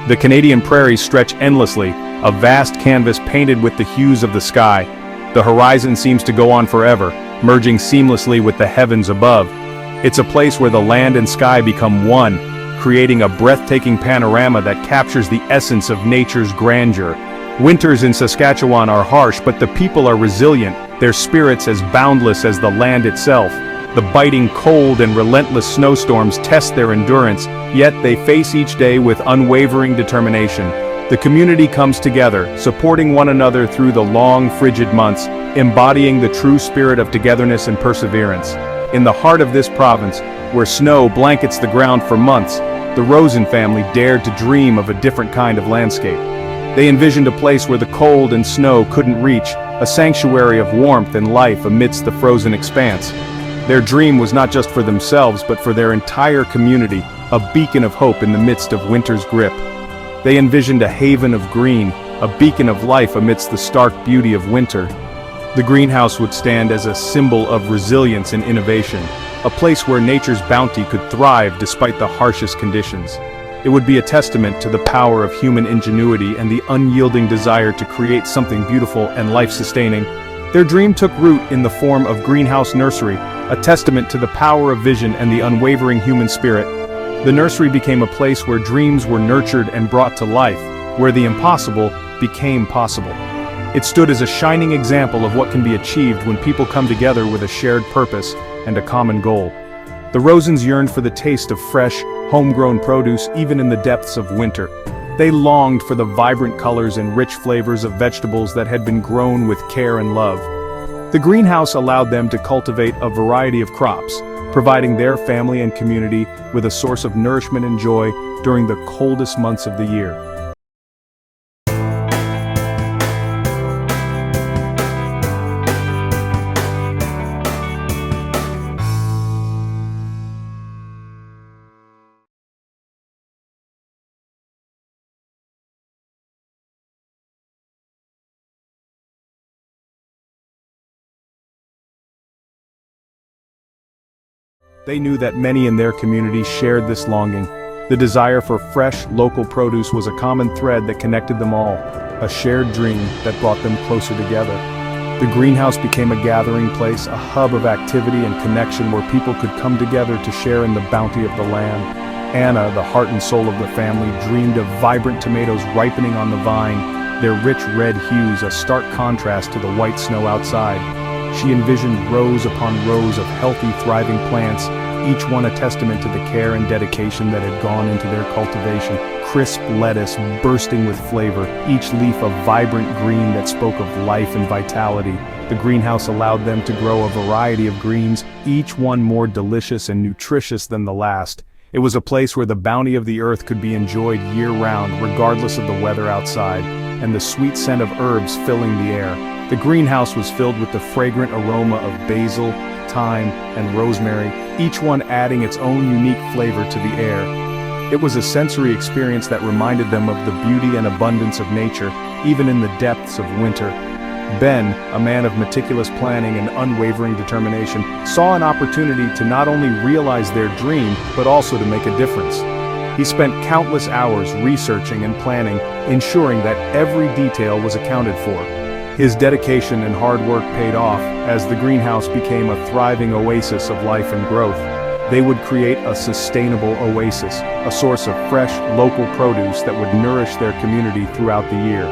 The Canadian prairies stretch endlessly, a vast canvas painted with the hues of the sky. The horizon seems to go on forever, merging seamlessly with the heavens above. It's a place where the land and sky become one, creating a breathtaking panorama that captures the essence of nature's grandeur. Winters in Saskatchewan are harsh, but the people are resilient, their spirits as boundless as the land itself. The biting cold and relentless snowstorms test their endurance, yet they face each day with unwavering determination. The community comes together, supporting one another through the long, frigid months, embodying the true spirit of togetherness and perseverance. In the heart of this province, where snow blankets the ground for months, the Rosen family dared to dream of a different kind of landscape. They envisioned a place where the cold and snow couldn't reach, a sanctuary of warmth and life amidst the frozen expanse. Their dream was not just for themselves but for their entire community, a beacon of hope in the midst of winter's grip. They envisioned a haven of green, a beacon of life amidst the stark beauty of winter. The greenhouse would stand as a symbol of resilience and innovation, a place where nature's bounty could thrive despite the harshest conditions. It would be a testament to the power of human ingenuity and the unyielding desire to create something beautiful and life-sustaining. Their dream took root in the form of Greenhouse Nursery, a testament to the power of vision and the unwavering human spirit. The nursery became a place where dreams were nurtured and brought to life, where the impossible became possible. It stood as a shining example of what can be achieved when people come together with a shared purpose and a common goal. The Rosens yearned for the taste of fresh, homegrown produce even in the depths of winter. They longed for the vibrant colors and rich flavors of vegetables that had been grown with care and love. The greenhouse allowed them to cultivate a variety of crops, providing their family and community with a source of nourishment and joy during the coldest months of the year. They knew that many in their community shared this longing. The desire for fresh, local produce was a common thread that connected them all, a shared dream that brought them closer together. The greenhouse became a gathering place, a hub of activity and connection where people could come together to share in the bounty of the land. Anna, the heart and soul of the family, dreamed of vibrant tomatoes ripening on the vine, their rich red hues a stark contrast to the white snow outside. She envisioned rows upon rows of healthy, thriving plants, each one a testament to the care and dedication that had gone into their cultivation. Crisp lettuce bursting with flavor, each leaf a vibrant green that spoke of life and vitality. The greenhouse allowed them to grow a variety of greens, each one more delicious and nutritious than the last. It was a place where the bounty of the earth could be enjoyed year-round, regardless of the weather outside, and the sweet scent of herbs filling the air. The greenhouse was filled with the fragrant aroma of basil, thyme, and rosemary, each one adding its own unique flavor to the air. It was a sensory experience that reminded them of the beauty and abundance of nature, even in the depths of winter. Ben, a man of meticulous planning and unwavering determination, saw an opportunity to not only realize their dream, but also to make a difference. He spent countless hours researching and planning, ensuring that every detail was accounted for. His dedication and hard work paid off as the greenhouse became a thriving oasis of life and growth. They would create a sustainable oasis, a source of fresh, local produce that would nourish their community throughout the year.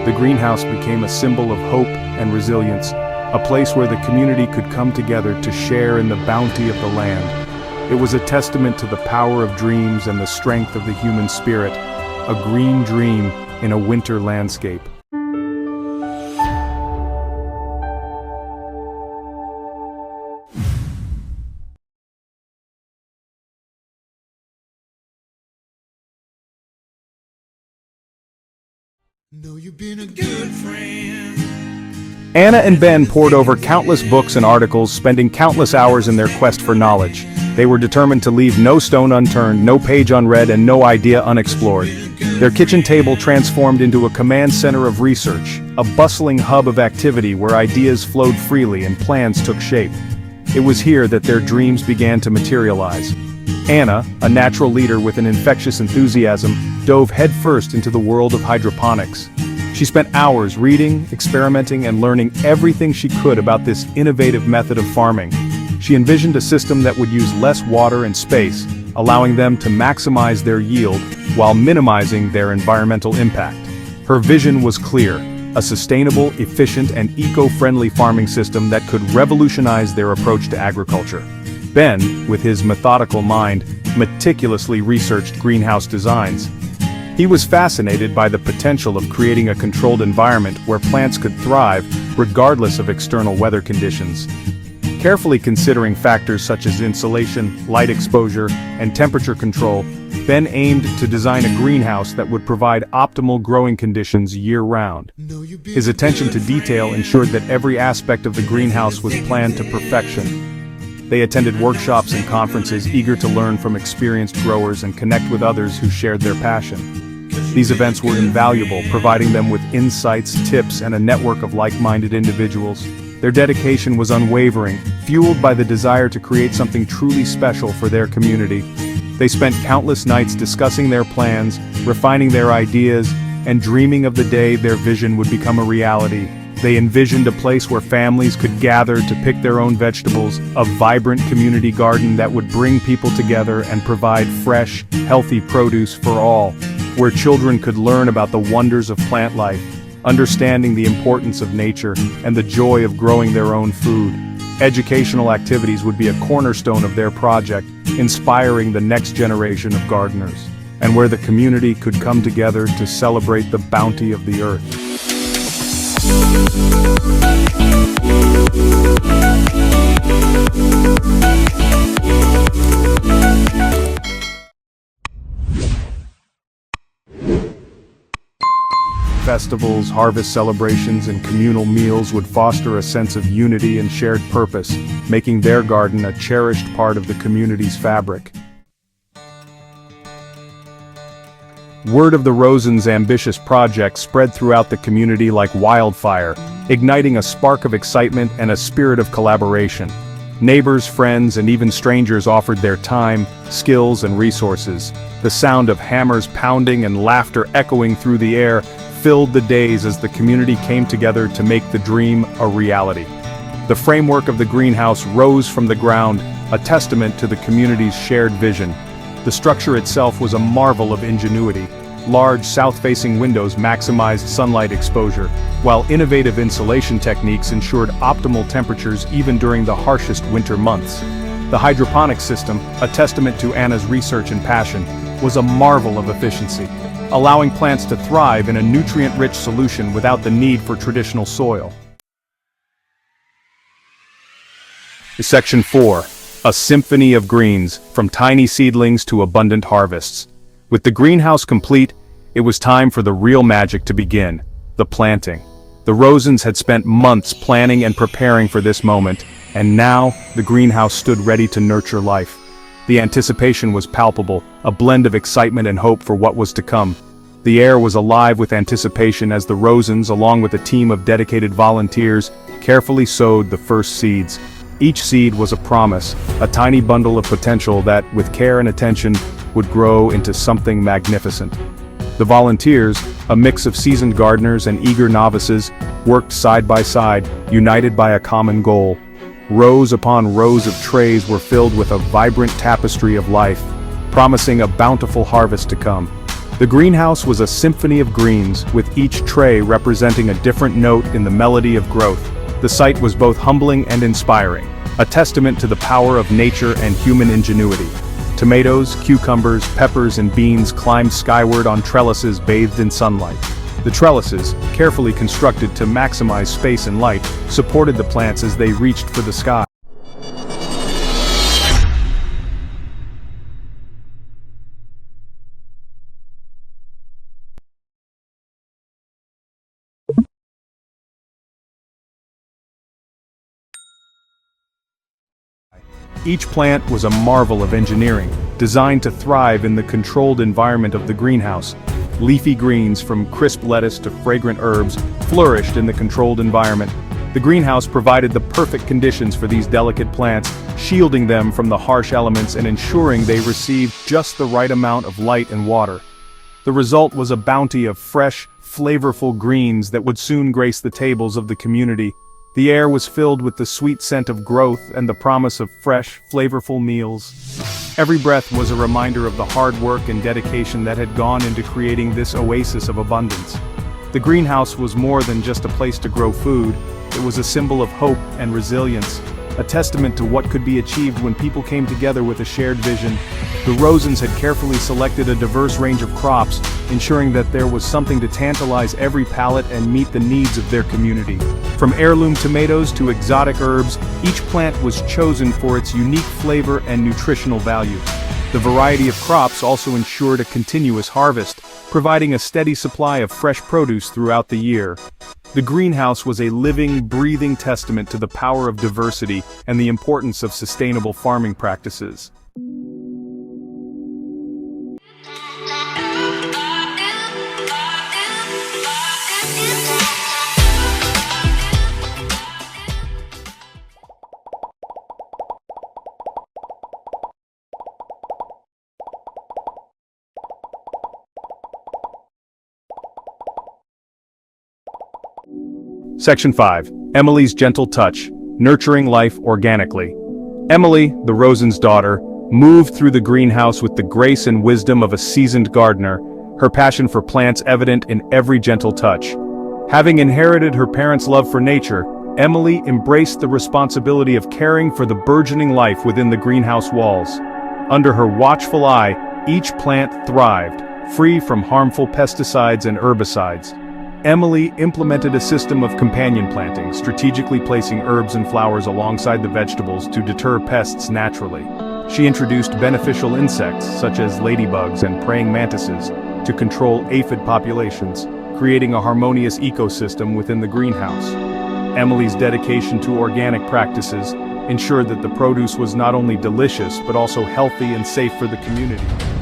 The greenhouse became a symbol of hope and resilience, a place where the community could come together to share in the bounty of the land. It was a testament to the power of dreams and the strength of the human spirit, a green dream in a winter landscape. Know you've been a good friend. Anna and Ben pored over countless books and articles, spending countless hours in their quest for knowledge. They were determined to leave no stone unturned, no page unread, and no idea unexplored. Their kitchen table transformed into a command center of research, a bustling hub of activity where ideas flowed freely and plans took shape. It was here that their dreams began to materialize. Anna, a natural leader with an infectious enthusiasm, dove headfirst into the world of hydroponics. She spent hours reading, experimenting, and learning everything she could about this innovative method of farming. She envisioned a system that would use less water and space, allowing them to maximize their yield while minimizing their environmental impact. Her vision was clear: a sustainable, efficient, and eco-friendly farming system that could revolutionize their approach to agriculture. Ben, with his methodical mind, meticulously researched greenhouse designs. He was fascinated by the potential of creating a controlled environment where plants could thrive regardless of external weather conditions. Carefully considering factors such as insulation, light exposure, and temperature control, Ben aimed to design a greenhouse that would provide optimal growing conditions year-round. His attention to detail ensured that every aspect of the greenhouse was planned to perfection. They attended workshops and conferences, eager to learn from experienced growers and connect with others who shared their passion. These events were invaluable, providing them with insights, tips, and a network of like-minded individuals. Their dedication was unwavering, fueled by the desire to create something truly special for their community. They spent countless nights discussing their plans, refining their ideas, and dreaming of the day their vision would become a reality. They envisioned a place where families could gather to pick their own vegetables, a vibrant community garden that would bring people together and provide fresh, healthy produce for all, where children could learn about the wonders of plant life, understanding the importance of nature, and the joy of growing their own food. Educational activities would be a cornerstone of their project, inspiring the next generation of gardeners, and where the community could come together to celebrate the bounty of the earth. Festivals, harvest celebrations, and communal meals would foster a sense of unity and shared purpose, making their garden a cherished part of the community's fabric. Word of the Rosen's ambitious project spread throughout the community like wildfire, igniting a spark of excitement and a spirit of collaboration. Neighbors, friends, and even strangers offered their time, skills, and resources. The sound of hammers pounding and laughter echoing through the air filled the days as the community came together to make the dream a reality. The framework of the greenhouse rose from the ground, a testament to the community's shared vision. The structure itself was a marvel of ingenuity. Large south-facing windows maximized sunlight exposure, while innovative insulation techniques ensured optimal temperatures even during the harshest winter months. The hydroponics system, a testament to Anna's research and passion, was a marvel of efficiency, allowing plants to thrive in a nutrient-rich solution without the need for traditional soil. Section 4. A symphony of greens, from tiny seedlings to abundant harvests. With the greenhouse complete, it was time for the real magic to begin: the planting. The Rosens had spent months planning and preparing for this moment, and now the greenhouse stood ready to nurture life. The anticipation was palpable, a blend of excitement and hope for what was to come. The air was alive with anticipation as the Rosens, along with a team of dedicated volunteers, carefully sowed the first seeds. Each seed was a promise, a tiny bundle of potential that, with care and attention, would grow into something magnificent. The volunteers, a mix of seasoned gardeners and eager novices, worked side by side, united by a common goal. Rows upon rows of trays were filled with a vibrant tapestry of life, promising a bountiful harvest to come. The greenhouse was a symphony of greens, with each tray representing a different note in the melody of growth. The sight was both humbling and inspiring, a testament to the power of nature and human ingenuity. Tomatoes, cucumbers, peppers, and beans climbed skyward on trellises bathed in sunlight. The trellises, carefully constructed to maximize space and light, supported the plants as they reached for the sky. Each plant was a marvel of engineering, designed to thrive in the controlled environment of the greenhouse. Leafy greens, from crisp lettuce to fragrant herbs, flourished in the controlled environment. The greenhouse provided the perfect conditions for these delicate plants, shielding them from the harsh elements and ensuring they received just the right amount of light and water. The result was a bounty of fresh, flavorful greens that would soon grace the tables of the community. The air was filled with the sweet scent of growth and the promise of fresh, flavorful meals. Every breath was a reminder of the hard work and dedication that had gone into creating this oasis of abundance. The greenhouse was more than just a place to grow food, it was a symbol of hope and resilience, a testament to what could be achieved when people came together with a shared vision. The Rosens had carefully selected a diverse range of crops, ensuring that there was something to tantalize every palate and meet the needs of their community. From heirloom tomatoes to exotic herbs, each plant was chosen for its unique flavor and nutritional value. The variety of crops also ensured a continuous harvest, providing a steady supply of fresh produce throughout the year. The greenhouse was a living, breathing testament to the power of diversity and the importance of sustainable farming practices. Section 5. Emily's Gentle Touch, Nurturing Life Organically. Emily, the Rosen's daughter, moved through the greenhouse with the grace and wisdom of a seasoned gardener, her passion for plants evident in every gentle touch. Having inherited her parents' love for nature, Emily embraced the responsibility of caring for the burgeoning life within the greenhouse walls. Under her watchful eye, each plant thrived, free from harmful pesticides and herbicides. Emily implemented a system of companion planting, strategically placing herbs and flowers alongside the vegetables to deter pests naturally. She introduced beneficial insects, such as ladybugs and praying mantises, to control aphid populations, creating a harmonious ecosystem within the greenhouse. Emily's dedication to organic practices ensured that the produce was not only delicious but also healthy and safe for the community.